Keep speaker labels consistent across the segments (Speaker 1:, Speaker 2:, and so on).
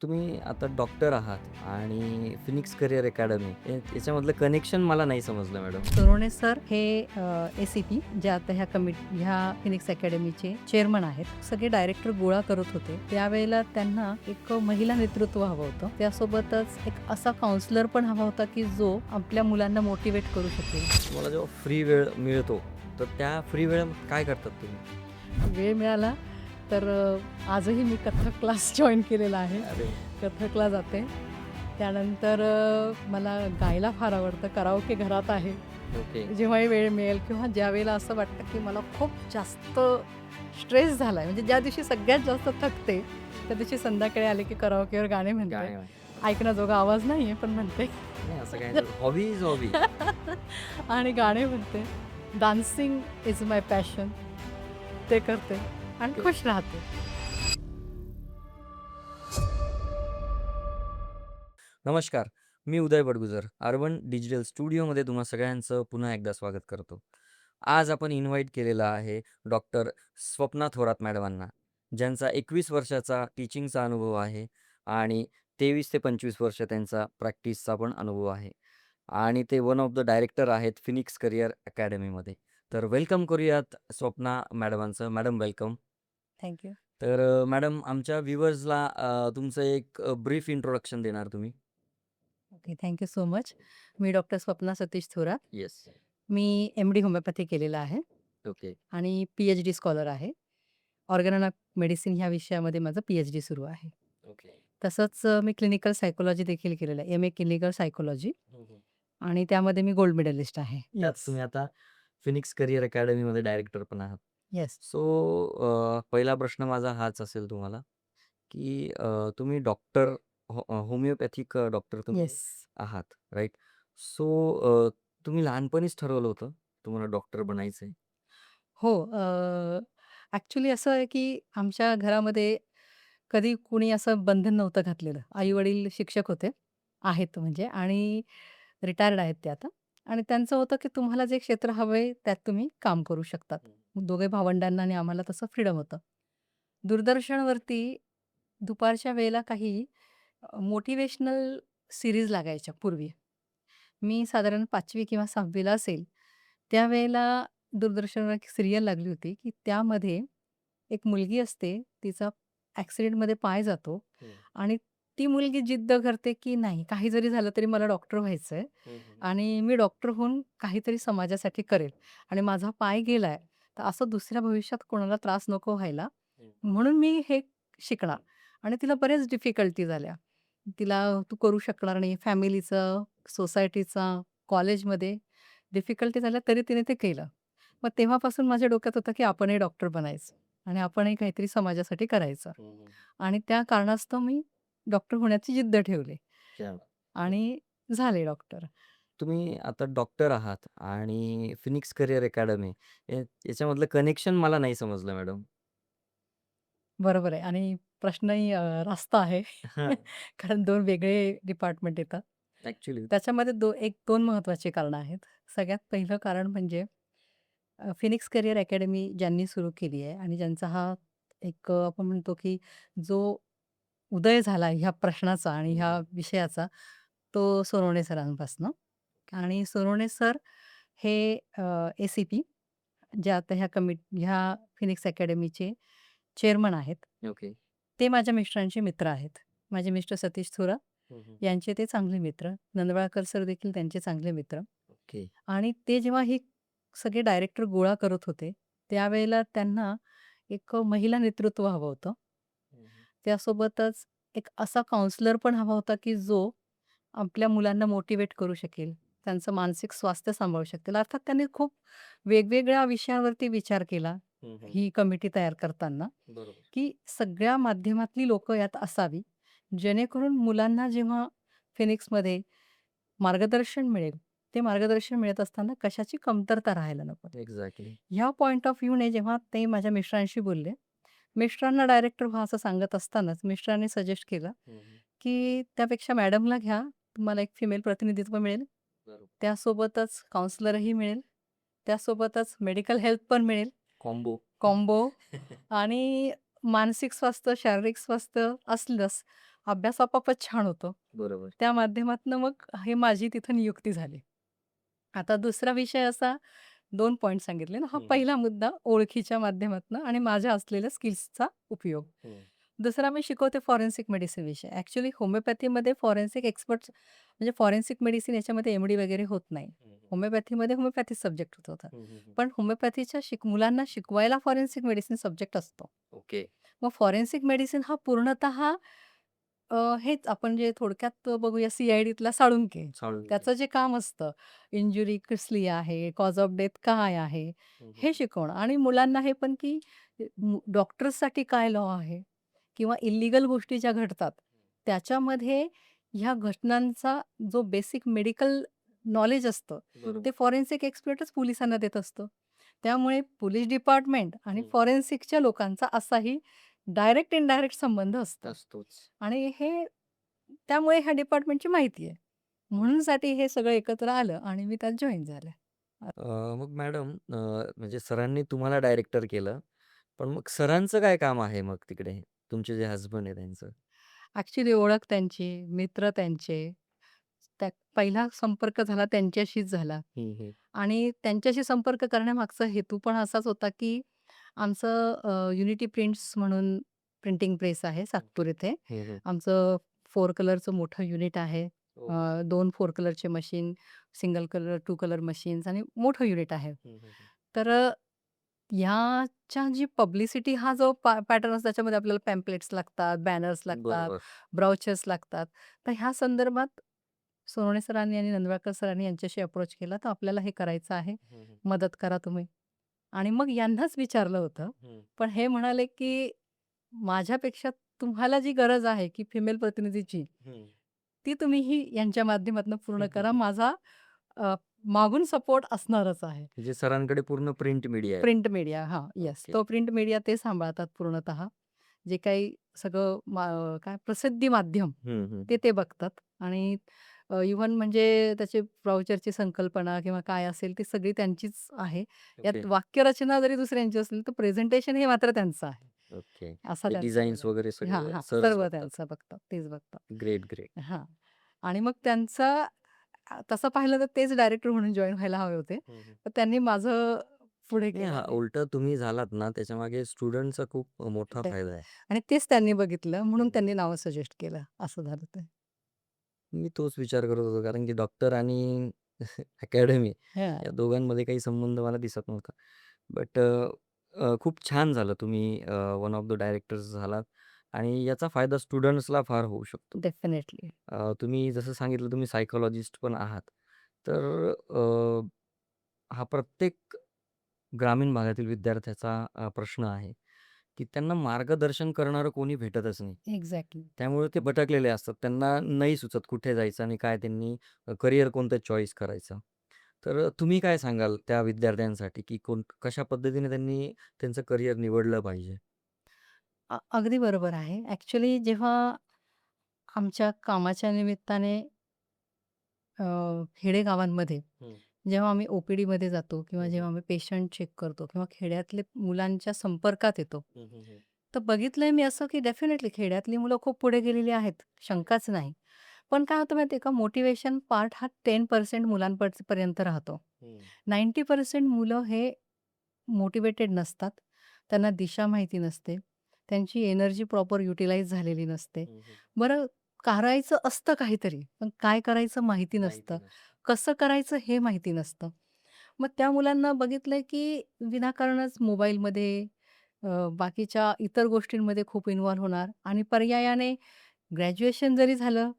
Speaker 1: तुम्ही आता डॉक्टर आहात आणि फिनिक्स करियर अकॅडमी याच्यामधलं कनेक्शन मला नाही समजलं मॅडम.
Speaker 2: सोनवणे सर हे ए-सी-पी जे आता ह्या फिनिक्स अकॅडमीचे चेअरमन आहेत. सगळे डायरेक्टर गोळा करत होते. त्यावेळेला त्यांना एक महिला नेतृत्व हवं होतं. त्यासोबतच एक असा काउन्सिलर पण हवा होता, की जो आपल्या मुलांना मोटिवेट करू शकेल.
Speaker 1: तुम्हाला जेव्हा फ्री वेळ मिळतो, तर त्या फ्री वेळेत काय करतात तुम्ही?
Speaker 2: वेळ मिळाला तर आजही मी कथ्थक क्लास जॉइन केलेला आहे.
Speaker 1: अरे
Speaker 2: कथ्थकला जाते. त्यानंतर मला गायला फार आवडतं. कराओके घरात आहे.
Speaker 1: ओके.
Speaker 2: जेव्हाही वेळ मिळेल किंवा ज्यावेळेला असं वाटतं, की मला खूप जास्त स्ट्रेस झाला आहे, म्हणजे ज्या दिवशी सगळ्यात जास्त थकते, त्या दिवशी संध्याकाळी आले की कराओकेवर गाणे म्हणते.
Speaker 1: गाणे म्हण-
Speaker 2: ऐकण्याजोगा आवाज नाही आहे, पण म्हणते.
Speaker 1: नाही असं काय हॉबी इज हॉबी.
Speaker 2: आणि गाणे म्हणते. Dancing is my passion. ते करते आणि खुश राहते.
Speaker 1: नमस्कार, मी उदय बडगुजर. अर्बन डिजिटल स्टुडिओमध्ये तुम्हा सगळ्यांचं पुन्हा एकदा स्वागत करतो. आज आपण इन्व्हाइट केलेला आहे डॉक्टर स्वप्ना थोरात मॅडमांना, ज्यांचा 21 वर्षाचा टीचिंगचा अनुभव आहे आणि 23 ते 25 वर्ष त्यांचा प्रॅक्टिसचा पण अनुभव आहे. आणि ते वन ऑफ द डायरेक्टर आहेत फिनिक्स करियर अकॅडमीमध्ये. तर वेलकम करूयात स्वप्ना मॅडमांचं. Madam welcome.
Speaker 2: Thank you.
Speaker 1: तर मॅडम आमच्या व्ह्युअर्सला तुमचं एक ब्रीफ इंट्रोडक्शन देणार तुम्ही?
Speaker 2: Okay. Thank you so much. मी डॉक्टर स्वप्ना सतीश थोरात.
Speaker 1: येस.
Speaker 2: मी एम-डी होमिओपॅथी केलेलं आहे
Speaker 1: ओके.
Speaker 2: आणि पी-एच-डी स्कॉलर आहे. ऑर्गन ऑफ मेडिसिन ह्या विषयामध्ये माझं पी-एच-डी सुरू आहे.
Speaker 1: ओके.
Speaker 2: तसंच मी क्लिनिकल सायकॉलॉजी देखील केलेलं आहे. एम-ए क्लिनिकल सायकॉलॉजी
Speaker 1: हं, हं.
Speaker 2: आणि त्यामध्ये मी गोल्ड मेडलिस्ट आहे.
Speaker 1: त्यात
Speaker 2: येस.
Speaker 1: तुम्ही आता फिनिक्स करियर अकॅडमीमध्ये डायरेक्टर पण आहात.
Speaker 2: येस.
Speaker 1: सो पहिला प्रश्न माझा हाच असेल तुम्हाला, की तुम्ही डॉक्टर होमिओपॅथिक डॉक्टर तुम्ही
Speaker 2: येस.
Speaker 1: आहात, राइट? सो तुम्ही लहानपणीच ठरवलं होतं, तुम्हाला डॉक्टर बनायचंय?
Speaker 2: हो. ॲक्चुअली असं आहे, की आमच्या घरामध्ये कधी कुणी असं बंधन नव्हतं घातलेलं. आई-वडील शिक्षक होते, आहेत म्हणजे आणि रिटायर्ड आहेत ते आता. आणि त्यांचं होतं, की तुम्हाला जे क्षेत्र हवंय त्यात तुम्ही काम करू शकतात.
Speaker 1: हं.
Speaker 2: दोघे भावंडांना आणि आम्हाला तसं फ्रीडम होतं. दूरदर्शनवरती दुपारच्या वेळेला काही मोटिव्हेशनल सीरीज लागायच्या पूर्वी. मी साधारण 5वी किंवा 6वीला असेल, त्यावेळेला दूरदर्शनवर एक सीरियल लागली होती, की त्यामध्ये एक मुलगी असते, तिचा ॲक्सिडेंटमध्ये पाय जातो
Speaker 1: हं.
Speaker 2: आणि ती मुलगी जिद्द करते, की नाही काही जरी झालं तरी मला डॉक्टर व्हायचंय
Speaker 1: हं, हं.
Speaker 2: आणि मी डॉक्टर होऊन काहीतरी समाजासाठी करेल आणि माझा पाय गेलाय, तर असं दुसऱ्या भविष्यात कोणाला त्रास नको व्हायला,
Speaker 1: हं.
Speaker 2: म्हणून मी हे शिकणार आणि तिला बऱ्याच डिफिकल्टी झाल्या. तिला तू करू शकणार नाही, फॅमिलीचं, सोसायटीचा, कॉलेजमध्ये डिफिकल्टी झाल्या तरी तिने ते केलं. मग तेव्हापासून माझ्या डोक्यात होतं, की आपणही डॉक्टर बनायचं आणि आपणही काहीतरी समाजासाठी करायचं
Speaker 1: हं, हं.
Speaker 2: आणि त्या कारणास्तव मी डॉक्टर होण्याची जिद्द ठेवली
Speaker 1: क्या
Speaker 2: आणि झाले डॉक्टर.
Speaker 1: तुम्ही आता डॉक्टर आहात आणि फिनिक्स करियर अकॅडमी याच्यामधलं कनेक्शन मला नाही समजलं मॅडम.
Speaker 2: बरोबर आहे आणि प्रश्नही रास्त आहे.
Speaker 1: हां.
Speaker 2: कारण 2 वेगळे डिपार्टमेंट येतात.
Speaker 1: ॲक्चुअली.
Speaker 2: त्याच्यामध्ये 1-2 महत्त्वाची कारणं आहेत. सगळ्यात पहिलं कारण म्हणजे फिनिक्स करियर अकॅडमी ज्यांनी सुरू केली आहे आणि ज्यांचा हा एक आपण म्हणतो की जो उदय झाला ह्या प्रश्नाचा आणि
Speaker 1: हं,
Speaker 2: ह्या
Speaker 1: हं.
Speaker 2: विषयाचा, तो सोनवणे सरांपासनं आणि सोनवणे सर हे ए-सी-पी जे आता ह्या फिनिक्स अकॅडमीचे चेअरमन आहेत.
Speaker 1: ओके.
Speaker 2: ते माझ्या मिस्टरांचे मित्र आहेत. माझे मिस्टर सतीश थोरात
Speaker 1: हं, हं.
Speaker 2: यांचे ते चांगले मित्र. नंदवाळकर सर देखील त्यांचे चांगले मित्र.
Speaker 1: ओके.
Speaker 2: आणि ते जेव्हा ही सगळे डायरेक्टर गोळा करत होते, त्यावेळेला त्यांना एक महिला नेतृत्व हवं होतं.
Speaker 1: हं, हं.
Speaker 2: त्यासोबतच एक असा काउन्सिलर पण हवा होता, की जो आपल्या मुलांना मोटिव्हेट करू शकेल, त्यांचं मानसिक स्वास्थ्य सांभाळू शकेल. अर्थात त्यांनी खूप वेगवेगळ्या विषयांवरती विचार केला,
Speaker 1: हं, हं.
Speaker 2: ही कमिटी तयार करताना,
Speaker 1: बरोबर.
Speaker 2: की सगळ्या माध्यमातली लोकं यात असावी, जेणेकरून मुलांना जेव्हा फिनिक्समध्ये मार्गदर्शन मिळेल, ते मार्गदर्शन मिळत असताना कशाची कमतरता राहायला नको.
Speaker 1: एक्झॅक्टली.
Speaker 2: ह्या पॉइंट ऑफ व्ह्यूने जेव्हा ते माझ्या मिस्टरांशी बोलले, मिस्टरांना डायरेक्टर व्हा असं सांगत असतानाच मिस्टरांनी सजेस्ट केलं,
Speaker 1: हं, हं.
Speaker 2: की त्यापेक्षा मॅडमला घ्या, तुम्हाला एक फिमेल प्रतिनिधित्व मिळेल.
Speaker 1: बरोबर.
Speaker 2: त्यासोबतच काउन्सिलरही मिळेल. त्यासोबतच मेडिकल हेल्प पण मिळेल.
Speaker 1: कॉम्बो.
Speaker 2: कॉम्बो आणि मानसिक स्वास्थ्य, शारीरिक स्वास्थ्य असलंच, अभ्यासाबाबत छान होतो.
Speaker 1: बरोबर.
Speaker 2: त्या माध्यमातनं मग हे माझी तिथं नियुक्ती झाली. आता दुसरा विषय असा 2 पॉइंट सांगितले ना. हा
Speaker 1: हं, हं.
Speaker 2: पहिला मुद्दा ओळखीच्या माध्यमातनं आणि माझ्या असलेल्या स्किल्सचा उपयोग.
Speaker 1: हं.
Speaker 2: दुसरा मी शिकवते फॉरेन्सिक मेडिसिन विषय. ॲक्चुअली होमिओपॅथीमध्ये फॉरेन्सिक एक्सपर्ट्स म्हणजे फॉरेन्सिक मेडिसिन याच्यामध्ये एम-डी वगैरे होत नाही.
Speaker 1: हं, हं.
Speaker 2: होमिओपॅथीमध्ये होमिओपॅथी सब्जेक्ट होतात.
Speaker 1: हं, हं, हं.
Speaker 2: पण होमिओपॅथीच्या मुलांना शिकवायला फॉरेन्सिक मेडिसिन सब्जेक्ट असतो.
Speaker 1: ओके.
Speaker 2: मग फॉरेन्सिक मेडिसिन हा पूर्णतः हेच आपण जे थोडक्यात बघूया सी-आय-डीतला साळुंके.
Speaker 1: साळुंके.
Speaker 2: त्याचं जे काम असतं, इंजुरी कसली आहे, कॉज ऑफ डेथ काय आहे,
Speaker 1: हं, हं,
Speaker 2: हे
Speaker 1: हं.
Speaker 2: शिकवणं आणि मुलांना हे पण की डॉक्टर्ससाठी काय लॉ आहे किंवा इल्लीगल गोष्टी ज्या घडतात, त्याच्यामध्ये ह्या घटनांचा जो बेसिक मेडिकल नॉलेज असतं,
Speaker 1: बरोबर.
Speaker 2: ते फॉरेन्सिक एक्सपर्टच पोलिसांना देत असतं. त्यामुळे पोलीस डिपार्टमेंट आणि
Speaker 1: हं.
Speaker 2: फॉरेन्सिकच्या लोकांचा असाही डायरेक्ट इनडायरेक्ट संबंध असतो.
Speaker 1: असतोच.
Speaker 2: आणि हे त्यामुळे ह्या डिपार्टमेंटची माहिती आहे.
Speaker 1: हं.
Speaker 2: म्हणूनसाठी हे सगळं एकत्र आलं आणि मी त्यात जॉइन झाले.
Speaker 1: मग मॅडम म्हणजे सरांनी तुम्हाला डायरेक्टर केलं. पण मग सरांचं काय काम आहे मग तिकडे? तुमचे जे हसबंड आहे त्यांचं?
Speaker 2: ॲक्चुअली ओळख त्यांची, मित्र त्यांचे, त्या पहिला संपर्क झाला त्यांच्याशीच झाला
Speaker 1: हं, हं.
Speaker 2: आणि त्यांच्याशी संपर्क करण्यामागचा हेतू पण असाच होता, की आमचं युनिटी प्रिंट्स म्हणून प्रिंटिंग प्रेस आहे
Speaker 1: ओके.
Speaker 2: सातपूर इथे.
Speaker 1: हं, हं.
Speaker 2: आमचं 4 कलरचं मोठं युनिट आहे.
Speaker 1: हो, हो.
Speaker 2: 2 4 कलरचे machine, single colour, 2 colour machines आणि मोठं युनिट आहे.
Speaker 1: हं, हं, हं.
Speaker 2: तर ह्याच्या जी पब्लिसिटी हा जो पॅटर्न असतो त्याच्यामध्ये आपल्याला पॅम्पलेट्स लागतात, बॅनर्स लागतात,
Speaker 1: बरोबर.
Speaker 2: ब्राउचर्स लागतात. तर ह्या संदर्भात सोनवणे सरांनी आणि नंदवाळकर सरांनी यांच्याशी अप्रोच केला, तर आपल्याला हे करायचं आहे,
Speaker 1: हं, हं.
Speaker 2: मदत करा तुम्ही. आणि मग यांनाच विचारलं होतं.
Speaker 1: हं.
Speaker 2: पण हे म्हणाले, की माझ्यापेक्षा तुम्हाला जी गरज आहे, की फिमेल प्रतिनिधीची,
Speaker 1: हं.
Speaker 2: ती तुम्हीही यांच्या माध्यमातून पूर्ण
Speaker 1: हं, हं,
Speaker 2: करा.
Speaker 1: हं.
Speaker 2: माझा अ, मागून सपोर्ट असणारच आहे.
Speaker 1: म्हणजे सरांकडे पूर्ण प्रिंट मीडिया आहे.
Speaker 2: प्रिंट मीडिया हां, येस.
Speaker 1: ओके.
Speaker 2: तो प्रिंट मीडिया ते सांभाळतात पूर्णतः. जे काही सगळं काय प्रसिद्धी माध्यम
Speaker 1: हं, हं,
Speaker 2: ते
Speaker 1: हं.
Speaker 2: ते बघतात आणि इव्हन म्हणजे त्याची ब्राउचरची संकल्पना किंवा काय असेल ती सगळी त्यांचीच आहे.
Speaker 1: ओके,
Speaker 2: यात वाक्यरचना जरी दुसऱ्यांची असली तर प्रेझेंटेशन हे मात्र त्यांचं आहे.
Speaker 1: ओके.
Speaker 2: असा
Speaker 1: ते
Speaker 2: त्यांचा रोल
Speaker 1: डिझाईन्स वगैरे
Speaker 2: आहे. हां,
Speaker 1: सगळे
Speaker 2: हां.
Speaker 1: सरच
Speaker 2: सर्व
Speaker 1: बघतात.
Speaker 2: त्यांचं बघतात. तेच बघतात.
Speaker 1: Great, great.
Speaker 2: हां. आणि मग त्यांचा तसं पाहिलं तर तेच डायरेक्टर म्हणून जॉइन व्हायला हवे होते.
Speaker 1: हं, हं.
Speaker 2: पण त्यांनी माझं पुढे
Speaker 1: नाही
Speaker 2: केलं
Speaker 1: हां,
Speaker 2: आणि
Speaker 1: उलटं तुम्ही झालात ना त्याच्यामागे स्टुडंटचा खूप मोठा फायदा आहे.
Speaker 2: आणि तेच त्यांनी बघितलं म्हणून
Speaker 1: हं.
Speaker 2: त्यांनी नाव सजेस्ट केलं. असं झालं ते.
Speaker 1: मी तोच विचार करत होतो कारण की डॉक्टर आणि अकॅडमी
Speaker 2: हां.
Speaker 1: या दोघांमध्ये काही संबंध मला दिसत नव्हता. बट खूप छान झालं तुम्ही वन ऑफ द डायरेक्टर्स झालात आणि याचा फायदा स्टुडंट्सला फार होऊ शकतो.
Speaker 2: डेफिनेटली.
Speaker 1: तुम्ही जसं सांगितलं तुम्ही सायकॉलॉजिस्ट पण आहात. तर हा प्रत्येक ग्रामीण भागातील विद्यार्थ्याचा प्रश्न आहे, की त्यांना मार्गदर्शन करणारं कोणी भेटतच नाही.
Speaker 2: एक्झॅक्टली.
Speaker 1: त्यामुळे ते भटकलेले असतात. त्यांना नाही सुचत कुठे जायचं आणि काय त्यांनी करियर कोणतं चॉईस करायचं. तर तुम्ही काय सांगाल त्या विद्यार्थ्यांसाठी, की कशा पद्धतीने त्यांनी त्यांचं करियर निवडलं पाहिजे?
Speaker 2: अगदी बरोबर आहे. ॲक्चुअली जेव्हा आमच्या कामाच्या निमित्ताने अ, खेडेगावांमध्ये
Speaker 1: हं,
Speaker 2: जेव्हा आम्ही ओ-पी-डीमध्ये जातो किंवा
Speaker 1: हं, हं.
Speaker 2: जेव्हा आम्ही पेशंट चेक करतो किंवा खेड्यातले मुलांच्या संपर्कात येतो,
Speaker 1: हं, हं, हं.
Speaker 2: तर बघितलंय मी असं की डेफिनेटली खेड्यातली मुलं खूप पुढे गेलेली आहेत, शंकाच नाही. पण काय होतं माहिती आहे का, मोटिव्हेशन पार्ट हा 10% पर्यंत राहतो.
Speaker 1: हं,
Speaker 2: 90% मुलं हे मोटिव्हेटेड नसतात. त्यांना दिशा माहिती नसते. त्यांची एनर्जी प्रॉपर युटिलाइज झालेली नसते.
Speaker 1: हं, हं.
Speaker 2: बरं करायचं असतं काहीतरी, पण काय करायचं माहिती
Speaker 1: माहिती
Speaker 2: नसतं.
Speaker 1: नसतं.
Speaker 2: कसं करायचं हे माहिती नसतं. मग त्या मुलांना बघितलंय की विनाकारणच मोबाईलमध्ये बाकीच्या इतर गोष्टींमध्ये खूप इन्व्हॉल्व होणार आणि पर्यायाने ग्रॅज्युएशन जरी झालं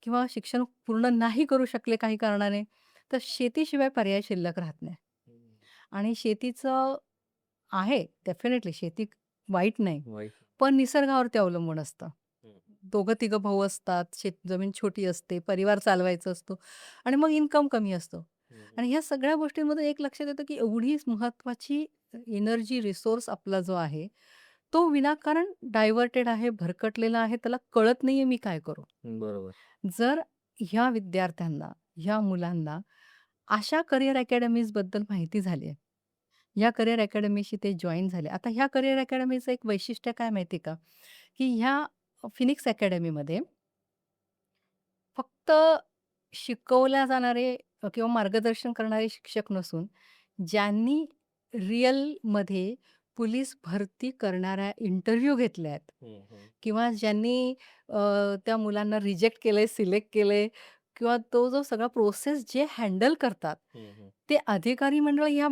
Speaker 2: किंवा शिक्षण पूर्ण नाही करू शकले काही कारणाने, तर शेतीशिवाय पर्याय शिल्लक राहत नाही.
Speaker 1: हं.
Speaker 2: आणि शेतीचं आहे डेफिनेटली शेती वाईट नाही.
Speaker 1: वाईट.
Speaker 2: पण निसर्गावरती अवलंबून असतं.
Speaker 1: हं,
Speaker 2: दोघं-तिघं भाऊ असतात, जमीन छोटी असते, परिवार चालवायचा असतो आणि मग इन्कम कमी असतो.
Speaker 1: हं, हं.
Speaker 2: आणि ह्या सगळ्या गोष्टींमध्ये एक लक्षात येतं, की एवढी महत्त्वाची एनर्जी रिसोर्स आपला जो आहे, तो विनाकारण डायव्हर्टेड आहे, भरकटलेला आहे. त्याला कळत नाहीये मी काय करू?
Speaker 1: बरोबर.
Speaker 2: जर ह्या विद्यार्थ्यांना, ह्या मुलांना अशा करियर अकॅडमीजबद्दल माहिती झाली आहे. या करियर अकॅडमीशी ते जॉइन झाले. आता ह्या करियर अकॅडमीचं एक वैशिष्ट्य काय माहिती आहे का? की ह्या फिनिक्स अकॅडमीमध्ये फक्त शिकवल्या जाणारे किंवा मार्गदर्शन करणारे शिक्षक नसून, ज्यांनी रिअलमध्ये पोलीस भरती करणाऱ्या इंटरव्ह्यू घेतले आहेत
Speaker 1: हं, हं.
Speaker 2: किंवा ज्यांनी अ, त्या मुलांना रिजेक्ट केलंय, सिलेक्ट केलंय किंवा तो जो सगळा प्रोसेस जे हँडल करतात,
Speaker 1: हं, हं.
Speaker 2: ते अधिकारी मंडळ ह्या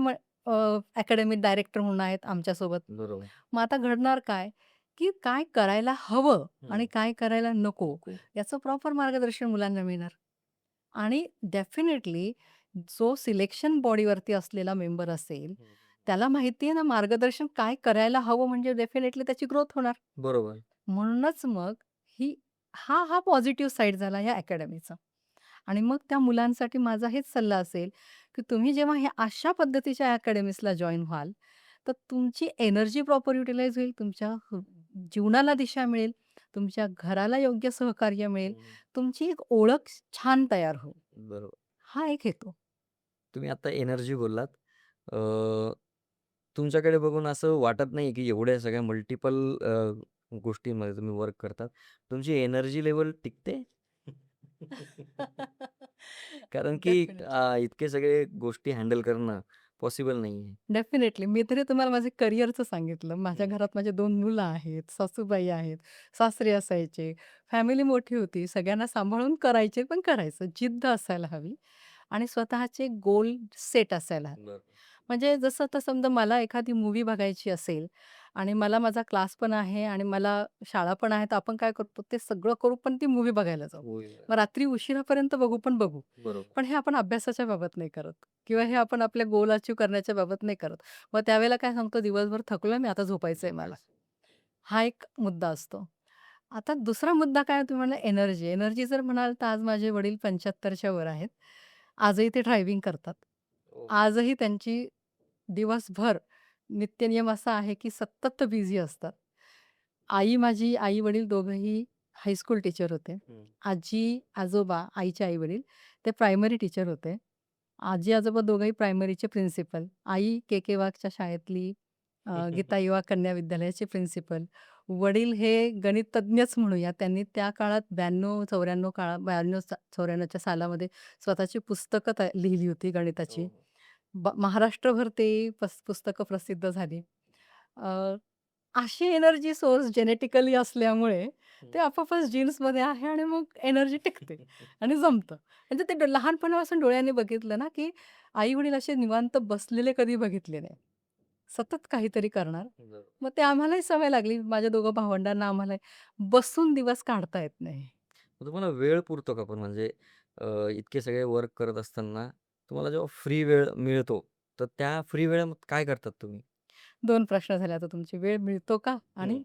Speaker 2: अकॅडमीत डायरेक्टर म्हणून आहेत आमच्यासोबत.
Speaker 1: बरोबर.
Speaker 2: मग आता घडणार काय, की काय करायला हवं आणि
Speaker 1: हं.
Speaker 2: काय करायला नको
Speaker 1: नको.
Speaker 2: याचं प्रॉपर मार्गदर्शन मुलांना मिळणार. आणि डेफिनेटली जो सिलेक्शन बॉडीवरती असलेला मेंबर असेल,
Speaker 1: हं, हं.
Speaker 2: त्याला माहिती आहे ना मार्गदर्शन काय करायला हवं म्हणजे डेफिनेटली त्याची ग्रोथ होणार.
Speaker 1: बरोबर.
Speaker 2: म्हणूनच मग ही हा पॉझिटिव्ह साइड झाला या अकॅडमीचा. आणि मग त्या मुलांसाठी माझा हेच सल्ला असेल, की तुम्ही जेव्हा ह्या अशा पद्धतीच्या अकॅडमीजला जॉइन व्हाल, तर तुमची एनर्जी प्रॉपर युटिलाइज होईल, तुमच्या जीवनाला दिशा मिळेल, तुमच्या घराला योग्य सहकार्य मिळेल,
Speaker 1: हं.
Speaker 2: तुमची एक ओळख छान तयार होईल.
Speaker 1: बरोबर.
Speaker 2: हा एक हेतू.
Speaker 1: तुम्ही आता एनर्जी बोललात. अ, तुमच्याकडे बघून असं वाटत नाही की एवढ्या सगळ्या मल्टिपल गोष्टींमध्ये तुम्ही वर्क करतात. तुमची एनर्जी लेव्हल टिकते? कारण की
Speaker 2: डेफिनिटली.
Speaker 1: इतके सगळे गोष्टी हँडल करणं पॉसिबल नाहीये.
Speaker 2: डेफिनेटली. मी तरी तुम्हाला माझे करिअरचं सांगितलं. माझ्या
Speaker 1: हं.
Speaker 2: घरात माझे 2 मुलं आहेत, सासूबाई आहेत, सासरे असायचे, फॅमिली मोठी होती. सगळ्यांना सांभाळून करायचे, पण करायचं. जिद्द असायला हवी आणि स्वतःचे गोल सेट असायला हवे.
Speaker 1: बरोबर.
Speaker 2: म्हणजे जसं आता समजा मला एखादी मूव्ही बघायची असेल आणि मला माझा क्लास पण आहे आणि मला शाळा पण आहे, तर आपण काय करतो, ते सगळं करू, पण ती मूव्ही बघायला जाऊ.
Speaker 1: होय.
Speaker 2: मग रात्री उशिरापर्यंत बघू, पण बघू.
Speaker 1: बरोबर.
Speaker 2: पण हे आपण अभ्यासाच्या बाबत नाही करत किंवा हे आपण आपल्या गोल अचीव्ह करण्याच्या बाबत नाही करत. मग त्यावेळेला काय सांगतो, दिवसभर थकलोय मी, आता झोपायचंय मला.
Speaker 1: झोपायचं.
Speaker 2: हा एक मुद्दा असतो. आता दुसरा मुद्दा काय तुम्ही म्हणाला एनर्जी. एनर्जी जर म्हणाल तर आज माझे वडील 75च्या वर आहेत. आजही ते ड्रायव्हिंग करतात.
Speaker 1: हो.
Speaker 2: आजही त्यांची दिवसभर नित्यनियम असा आहे, की सतत बिझी असतात. माझी आई-वडील दोघंही हायस्कूल टीचर होते.
Speaker 1: हं.
Speaker 2: आजी-आजोबा, आईचे आई-वडील ते प्रायमरी टीचर होते. आजी-आजोबा दोघंही प्रायमरीचे प्रिन्सिपल. आई के वाघच्या शाळेतली गीता युवा कन्या विद्यालयाचे प्रिन्सिपल. वडील हे गणितज्ञच म्हणूया. त्यांनी त्या काळात 92-94 काळात 92-94च्या सालामध्ये स्वतःची पुस्तकं लिहिली होती
Speaker 1: हो,
Speaker 2: गणिताची.
Speaker 1: हो.
Speaker 2: महाराष्ट्रभर ते पुस्तकं प्रसिद्ध झाली. अ, अशी एनर्जी सोर्स जेनेटिकली असल्यामुळे
Speaker 1: हं.
Speaker 2: ते आपोआपच जीन्समध्ये आहे आणि मग एनर्जी टिकते आणि जमतं. म्हणजे ते लहानपणापासून डोळ्यांनी बघितलं ना, की आई-वडील असे निवांत बसलेले कधी बघितले नाही. सतत काहीतरी करणार.
Speaker 1: बरोबर.
Speaker 2: मग ते आम्हालाही सवय लागली. माझ्या दोघं भावंडांना आम्हाला बसून दिवस काढता येत नाही.
Speaker 1: मग तुम्हाला वेळ पुरतो का पण म्हणजे इतके सगळे वर्क करत असताना तुम्हाला जेव्हा फ्री वेळ मिळतो, तर त्या फ्री वेळेत काय करतात तुम्ही?
Speaker 2: 2 प्रश्न झाले आता तुमचे. वेळ मिळतो का?
Speaker 1: हं.
Speaker 2: आणि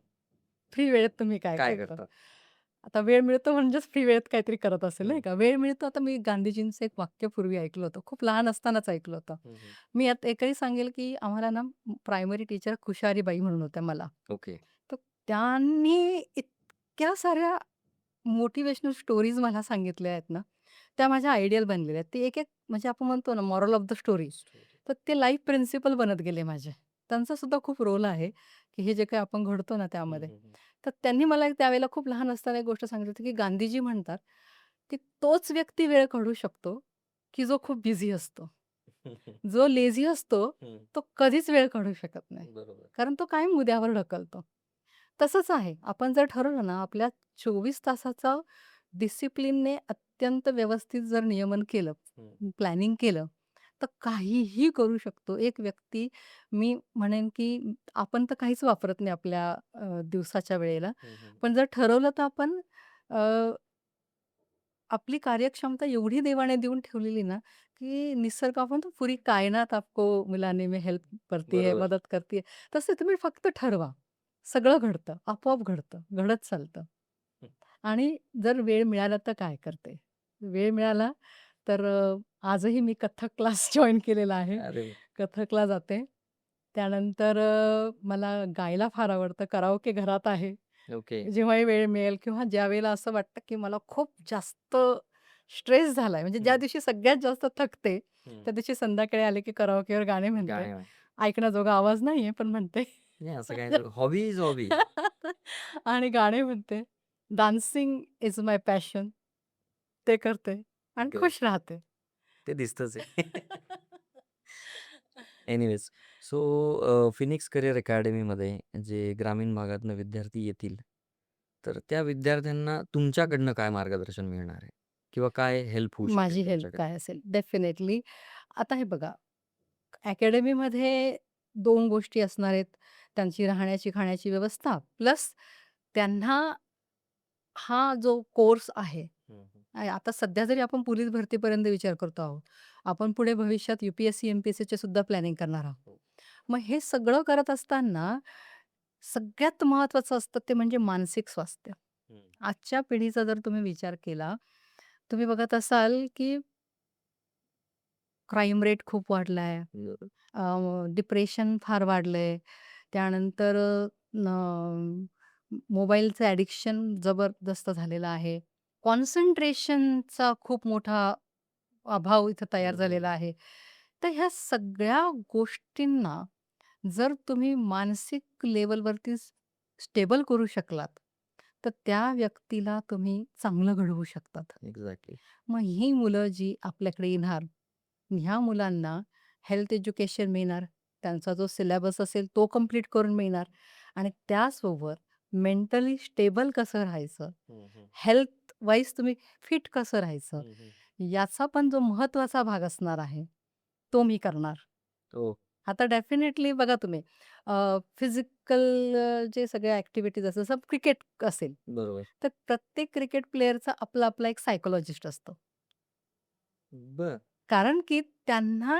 Speaker 2: फ्री वेळेत तुम्ही काय
Speaker 1: काय
Speaker 2: करता?
Speaker 1: करतात?
Speaker 2: आता वेळ मिळतो म्हणजेच फ्री वेळेत काहीतरी करत असेल नाही
Speaker 1: हं.
Speaker 2: का? वेळ मिळतो आता मी गांधीजींचं एक वाक्य पूर्वी ऐकलं होतं. खूप लहान असतानाच ऐकलं होतं.
Speaker 1: हं, हं.
Speaker 2: मी यात एकही सांगेल, की आम्हाला ना प्रायमरी टीचर खुशारीबाई म्हणून होत्या मला.
Speaker 1: ओके.
Speaker 2: तर त्यांनी इतक्या साऱ्या मोटिव्हेशनल स्टोरीज मला सांगितल्या आहेत ना, त्या माझ्या आयडियल बनलेल्या आहेत. ते एक-एक म्हणजे आपण म्हणतो ना moral of the story.
Speaker 1: Story.
Speaker 2: तर ते लाईफ प्रिन्सिपल बनत गेले माझे. त्यांचा सुद्धा खूप रोल आहे, की हे जे काही आपण घडतो ना
Speaker 1: हं,
Speaker 2: त्यामध्ये.
Speaker 1: हं, हं.
Speaker 2: तर त्यांनी मला एक त्यावेळेला खूप लहान असताना एक गोष्ट सांगितली होती, की गांधीजी म्हणतात, की तोच व्यक्ती वेळ काढू शकतो, की जो खूप बिझी असतो. जो लेझी असतो,
Speaker 1: हं.
Speaker 2: तो कधीच वेळ काढू शकत नाही.
Speaker 1: बरोबर.
Speaker 2: कारण तो कायम उद्यावर ढकलतो. तसंच आहे. आपण जर ठरवलं ना, आपल्या 24 तासाचं डिसिप्लिनने अत्यंत व्यवस्थित जर नियमन केलं,
Speaker 1: हं.
Speaker 2: प्लॅनिंग केलं, तर काहीही करू शकतो. एक व्यक्ती मी म्हणेन, की आपण तर काहीच वापरत नाही आपल्या दिवसाच्या वेळेला.
Speaker 1: हं, हं.
Speaker 2: पण जर ठरवलं तर आपण अ, आपली कार्यक्षमता एवढी देवाने देऊन ठेवलेली ना, की निसर्ग आपण तो पूरी कायनात आपको मिलाने में हेल्प करती है,
Speaker 1: बरोबर.
Speaker 2: मदत करती है. तसं तुम्ही फक्त ठरवा. सगळं घडतं, आपोआप घडतं, घडत चालतं.
Speaker 1: हं.
Speaker 2: आणि जर वेळ मिळाला तर काय करते? वेळ मिळाला तर आजही मी कथ्थक क्लास जॉइन केलेला आहे.
Speaker 1: अरे वाह!
Speaker 2: कथकला जाते. त्यानंतर मला गायला फार आवडतं. कराओके घरात आहे.
Speaker 1: ओके.
Speaker 2: जेव्हाही वेळ मिळेल किंवा ज्यावेळेला असं वाटतं, की मला खूप जास्त स्ट्रेस झालाय, म्हणजे ज्या
Speaker 1: हं,
Speaker 2: दिवशी सगळ्यात जास्त थकते,
Speaker 1: हं.
Speaker 2: त्या दिवशी संध्याकाळी आले, की कराओकेवर गाणे म्हणते.
Speaker 1: गाणे म्हण
Speaker 2: ऐकण्याजोगा आवाज नाहीये, पण म्हणते.
Speaker 1: नाही असं काही नाही. Hobby is hobby.
Speaker 2: आणि गाणे म्हणते डान्सिंग इज माय पॅशन. ते करते आणि
Speaker 1: ग्रेट.
Speaker 2: खुश राहते.
Speaker 1: ते दिसतंच आहे. एनिवेज सो फिनिक्स करियर अकॅडमीमध्ये जे ग्रामीण भागातनं विद्यार्थी येतील, तर त्या विद्यार्थ्यांना तुमच्याकडनं काय मार्गदर्शन मिळणार आहे? किंवा काय हेल्प होऊ शकेल
Speaker 2: माझी हेल्प
Speaker 1: त्यांच्याकडनं?
Speaker 2: काय असेल? डेफिनेटली. आता हे बघा, अकॅडमीमध्ये 2 गोष्टी असणार आहेत. त्यांची राहण्याची, खाण्याची व्यवस्था प्लस त्यांना हा जो कोर्स आहे,
Speaker 1: हं, हं.
Speaker 2: आता सध्या जरी आपण पोलीस भरतीपर्यंत विचार करतो आहोत. आपण पुढे भविष्यात यू-पी-एस-सी, एम-पी-एस-सीचे सुद्धा प्लॅनिंग करणार आहोत.
Speaker 1: हो.
Speaker 2: मग हे सगळं करत असताना सगळ्यात महत्त्वाचं असतं ते म्हणजे मानसिक स्वास्थ्य.
Speaker 1: हं.
Speaker 2: आजच्या पिढीचा जर तुम्ही विचार केला, तुम्ही बघत असाल की क्राईम रेट खूप वाढलाय.
Speaker 1: बरोबर.
Speaker 2: डिप्रेशन फार वाढलंय. त्यानंतर मोबाईलचं ॲडिक्शन जबरदस्त झालेलं आहे. कॉन्सन्ट्रेशनचा खूप मोठा अभाव इथं तयार
Speaker 1: हं, हं.
Speaker 2: झालेला आहे. तर ह्या सगळ्या गोष्टींना जर तुम्ही मानसिक लेव्हलवरती स्टेबल करू शकलात, तर त्या व्यक्तीला तुम्ही चांगलं घडवू शकतात.
Speaker 1: एक्झॅक्टली.
Speaker 2: मग ही मुलं जी आपल्याकडे येणार, ह्या मुलांना हेल्थ एज्युकेशन मिळणार. त्यांचा जो सिलेबस असेल तो कंप्लीट करून मिळणार आणि त्यासोबत मेंटली स्टेबल कसं राहायचं,
Speaker 1: हं, हं.
Speaker 2: हेल्थ वाईज तुम्ही फिट कसं राहायचं,
Speaker 1: हं, हं.
Speaker 2: याचा पण जो महत्त्वाचा भाग असणार आहे, तो मी करणार.
Speaker 1: हो.
Speaker 2: आता डेफिनेटली बघा तुम्ही फिजिकल जे सगळे ॲक्टिव्हिटीज असतात, जसं क्रिकेट असेल,
Speaker 1: बरोबर.
Speaker 2: तर प्रत्येक क्रिकेट प्लेयरचा आपला एक सायकॉलॉजिस्ट असतो.
Speaker 1: बरं.
Speaker 2: कारण की त्यांना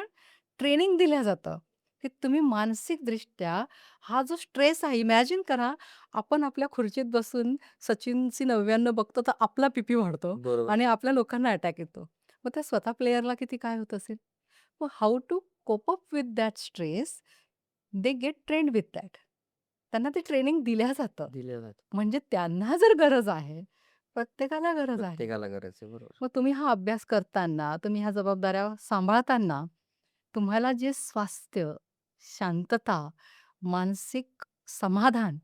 Speaker 2: ट्रेनिंग दिलं जातं, की तुम्ही मानसिकदृष्ट्या हा जो स्ट्रेस आहे, इमॅजिन करा, आपण आपल्या खुर्चीत बसून सचिनची 99 बघतो, तर आपला बीपी वाढतो
Speaker 1: बरोबर.
Speaker 2: आणि आपल्या लोकांना अटॅक येतो. मग त्या स्वतः प्लेयरला किती काय होत असेल? मग how to cope up with that stress, they get trained with that. त्यांना ते ट्रेनिंग दिलं जातं.
Speaker 1: दिल्या जातात.
Speaker 2: म्हणजे त्यांना जर गरज आहे, प्रत्येकाला गरज आहे.
Speaker 1: प्रत्येकाला गरज आहे. बरोबर.
Speaker 2: मग तुम्ही हा अभ्यास करताना, तुम्ही ह्या जबाबदाऱ्या सांभाळताना, तुम्हाला जे स्वास्थ्य, शांतता, मानसिक समाधान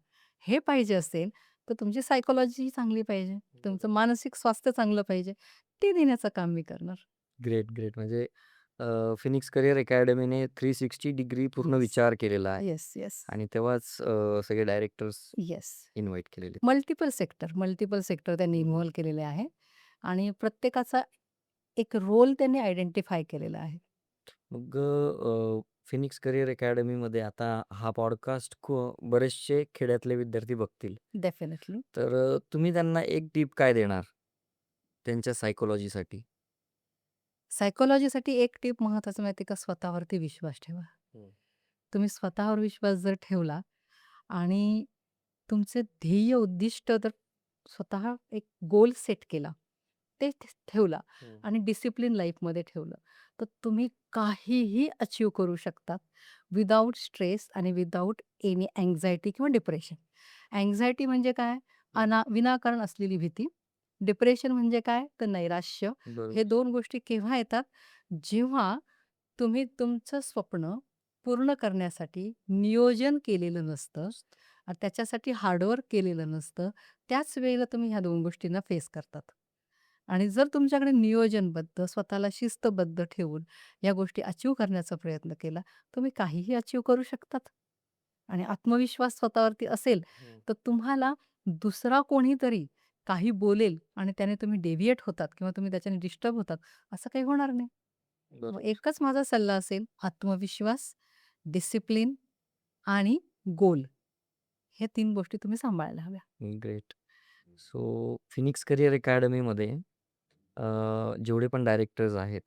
Speaker 2: हे पाहिजे असेल, तर तुमची सायकॉलॉजी चांगली पाहिजे. तुमचं
Speaker 1: बरोबर.
Speaker 2: मानसिक स्वास्थ्य चांगलं पाहिजे. ते देण्याचं काम मी करणार.
Speaker 1: Great, great. म्हणजे फिनिक्स करियर अकॅडमीने 360 डिग्री पूर्ण
Speaker 2: येस.
Speaker 1: विचार केलेला आहे
Speaker 2: येस, येस.
Speaker 1: आणि तेव्हाच सगळे डायरेक्टर्स
Speaker 2: येस.
Speaker 1: इन्व्हाईट केलेले.
Speaker 2: मल्टिपल सेक्टर त्यांनी
Speaker 1: हं, हं.
Speaker 2: इन्व्हॉल्व केलेले आहे आणि प्रत्येकाचा एक रोल त्यांनी आयडेंटिफाय केलेला आहे.
Speaker 1: मग फिनिक्स करियर अकॅडमीमध्ये आता हा पॉडकास्ट बरेचसे खेड्यातले विद्यार्थी बघतील.
Speaker 2: डेफिनिटली.
Speaker 1: तर तुम्ही त्यांना एक टिप काय देणार? त्यांच्या सायकॉलॉजीसाठी?
Speaker 2: सायकॉलॉजीसाठी एक टिप महत्त्वाचं माहिती आहे का? स्वतःवरती विश्वास ठेवा.
Speaker 1: हं.
Speaker 2: तुम्ही स्वतःवर विश्वास जर ठेवला आणि तुमचे ध्येय उद्दिष्ट जर स्वतः एक गोल सेट केला, ते ठेवला
Speaker 1: हं.
Speaker 2: आणि डिसिप्लिन लाईफमध्ये ठेवलं, तर तुम्ही काहीही अचीव्ह करू शकतात विदाऊट स्ट्रेस आणि विदाऊट एनी अँक्झायटी किंवा डिप्रेशन. अँक्झायटी म्हणजे काय?
Speaker 1: हं.
Speaker 2: विनाकारण असलेली भीती. डिप्रेशन म्हणजे काय? तर नैराश्य. हे
Speaker 1: बरोबर.
Speaker 2: 2 गोष्टी केव्हा येतात? जेव्हा तुम्ही तुमचं स्वप्न पूर्ण करण्यासाठी नियोजन केलेलं नसतं आणि त्याच्यासाठी हार्डवर्क केलेलं नसतं. त्याच वेळेला तुम्ही ह्या 2 गोष्टींना फेस करतात. आणि जर तुमच्याकडे नियोजनबद्ध, स्वतःला शिस्तबद्ध ठेवून या गोष्टी अचीव्ह करण्याचा प्रयत्न केला, तुम्ही काहीही अचीव्ह करू शकतात. आणि आत्मविश्वास स्वतःवरती असेल,
Speaker 1: हं.
Speaker 2: तर तुम्हाला दुसरा कोणीतरी काही बोलेल आणि त्याने तुम्ही डेव्हिएट होतात किंवा तुम्ही त्याच्याने डिस्टर्ब होतात, असं काही होणार नाही. मग
Speaker 1: बरोबर.
Speaker 2: एकच माझा सल्ला असेल, आत्मविश्वास, डिसिप्लिन आणि गोल हे 3 गोष्टी तुम्ही सांभाळायला हव्या.
Speaker 1: ग्रेट. सो फिनिक्स करियर अकॅडमीमध्ये जेवढे पण डायरेक्टर्स आहेत,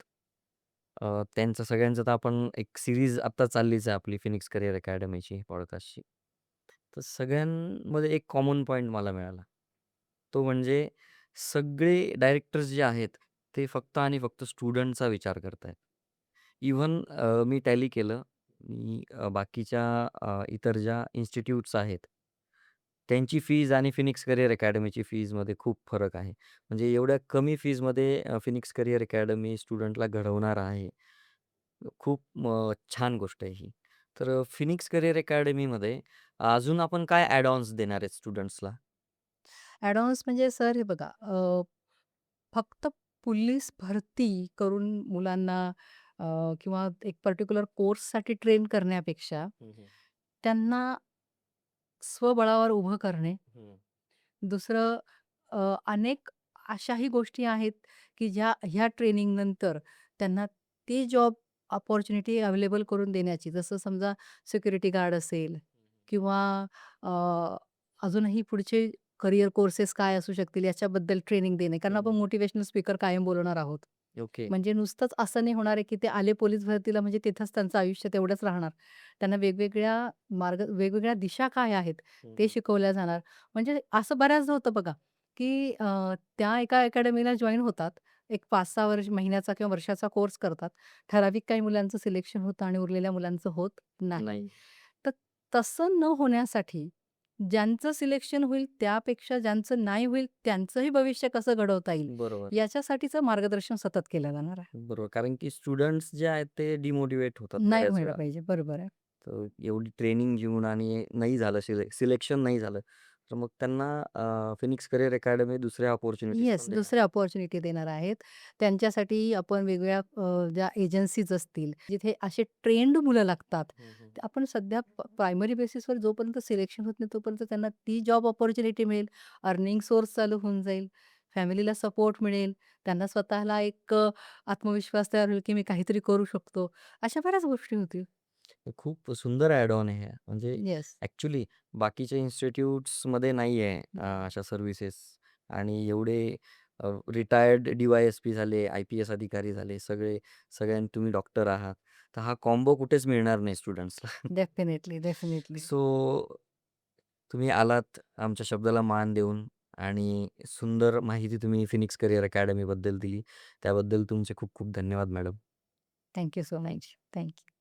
Speaker 1: त्यांचं सगळ्यांचं तर आपण एक सीरीज आत्ता चाललीच आहे आपली फिनिक्स करियर अकॅडमीची पॉडकास्टची. तर सगळ्यांमध्ये एक कॉमन पॉइंट मला मिळाला. तो म्हणजे सगळे डायरेक्टर्स जे आहेत, ते फक्त आणि फक्त स्टुडंटचा विचार करतायत. इव्हन मी टॅली केलं. मी बाकीच्या इतर ज्या इन्स्टिट्यूट्स आहेत, त्यांची फीज आणि फिनिक्स करियर अकॅडमीची फीजमध्ये खूप फरक आहे. म्हणजे एवढ्या कमी फीजमध्ये फिनिक्स करियर अकॅडमी स्टुडंटला घडवणार आहे. खूप छान गोष्ट आहे ही. तर फिनिक्स करियर अकॅडमीमध्ये अजून आपण काय ॲड ऑन्स देणार आहेत स्टुडंट्सला?
Speaker 2: ॲड म्हणजे सर हे बघा फक्त पोलीस भरती करून मुलांना किंवा एक पर्टिक्युलर कोर्ससाठी ट्रेन करण्यापेक्षा
Speaker 1: हं, हं.
Speaker 2: त्यांना स्वबळावर उभं करणे.
Speaker 1: हं.
Speaker 2: दुसरं अनेक अशाही गोष्टी आहेत, की ज्या ह्या ट्रेनिंगनंतर त्यांना ते जॉब अपॉर्च्युनिटी अवेलेबल करून देण्याची. जसं समजा सिक्युरिटी गार्ड असेल किंवा अ, अजूनही पुढचे करियर कोर्सेस काय असू शकतील याच्याबद्दल ट्रेनिंग देणे. कारण
Speaker 1: हं,
Speaker 2: आपण
Speaker 1: हं.
Speaker 2: मोटिव्हेशनल स्पीकर कायम बोलवणार आहोत.
Speaker 1: ओके.
Speaker 2: म्हणजे नुसतंच असं नाही होणार आहे, की ते आले पोलीस भरतीला म्हणजे तिथंच त्यांचं आयुष्य तेवढंच राहणार. त्यांना वेगवेगळ्या दिशा काय आहेत
Speaker 1: हं,
Speaker 2: ते
Speaker 1: हं.
Speaker 2: शिकवल्या जाणार. म्हणजे असं बऱ्याचदा होतं बघा, की त्या एका अकॅडमीला जॉइन होतात. एक 5-6 महिन्याचा किंवा वर्षाचा कोर्स करतात. ठराविक काही मुलांचं सिलेक्शन होतं आणि उरलेल्या मुलांचं होत नाही.
Speaker 1: नाही.
Speaker 2: तर तसं न होण्यासाठी ज्यांचं सिलेक्शन होईल त्यापेक्षा ज्यांचं नाही होईल त्यांचंही भविष्य कसं घडवता येईल
Speaker 1: बरोबर.
Speaker 2: याच्यासाठीचं मार्गदर्शन सतत केलं जाणार आहे.
Speaker 1: बरोबर. कारण की स्टुडंट्स जे आहेत ते डिमोटिव्हेट होतात
Speaker 2: नाही
Speaker 1: बऱ्याच
Speaker 2: व्हायला
Speaker 1: वेळा.
Speaker 2: पाहिजे. बरोबर आहे.
Speaker 1: तर एवढी ट्रेनिंग घेऊन आणि नाही झालं सिलेक्शन नाही झालं, तर मग त्यांना फिनिक्स करियर अकॅडमी दुसऱ्या अपॉर्च्युनिटीज
Speaker 2: येस,
Speaker 1: पण देणार.
Speaker 2: दुसऱ्या अपॉर्च्युनिटी देणार आहेत. त्यांच्यासाठी आपण वेगवेगळ्या ज्या एजन्सीज असतील, जिथे असे ट्रेन्ड मुलं लागतात.
Speaker 1: हं, हं.
Speaker 2: ते आपण सध्या प्रायमरी बेसिसवर जोपर्यंत सिलेक्शन होत नाही, तोपर्यंत त्यांना ती जॉब अपॉर्च्युनिटी मिळेल. अर्निंग सोर्स चालू होऊन जाईल. फॅमिलीला सपोर्ट मिळेल. त्यांना स्वतःला एक आत्मविश्वास तयार होईल, की मी काहीतरी करू शकतो. अशा बऱ्याच गोष्टी होतील.
Speaker 1: हे खूप सुंदर ॲड ऑन आहे. म्हणजे
Speaker 2: येस.
Speaker 1: ॲक्चुअली बाकीच्या इन्स्टिट्यूट्समध्ये नाही आहे अशा सर्व्हिसेस आणि एवढे रिटायर्ड डी-वाय-एस-पी झाले, आय-पी-एस अधिकारी झाले, सगळ्यांनी तुम्ही डॉक्टर आहात. तर हा कॉम्बो कुठेच मिळणार नाही स्टुडंट्सला.
Speaker 2: Definitely, definitely.
Speaker 1: सो तुम्ही आलात आमच्या शब्दाला मान देऊन आणि सुंदर माहिती तुम्ही फिनिक्स करियर अकॅडमीबद्दल दिली. त्याबद्दल तुमचे खूप खूप धन्यवाद madam.
Speaker 2: Thank so much. Thank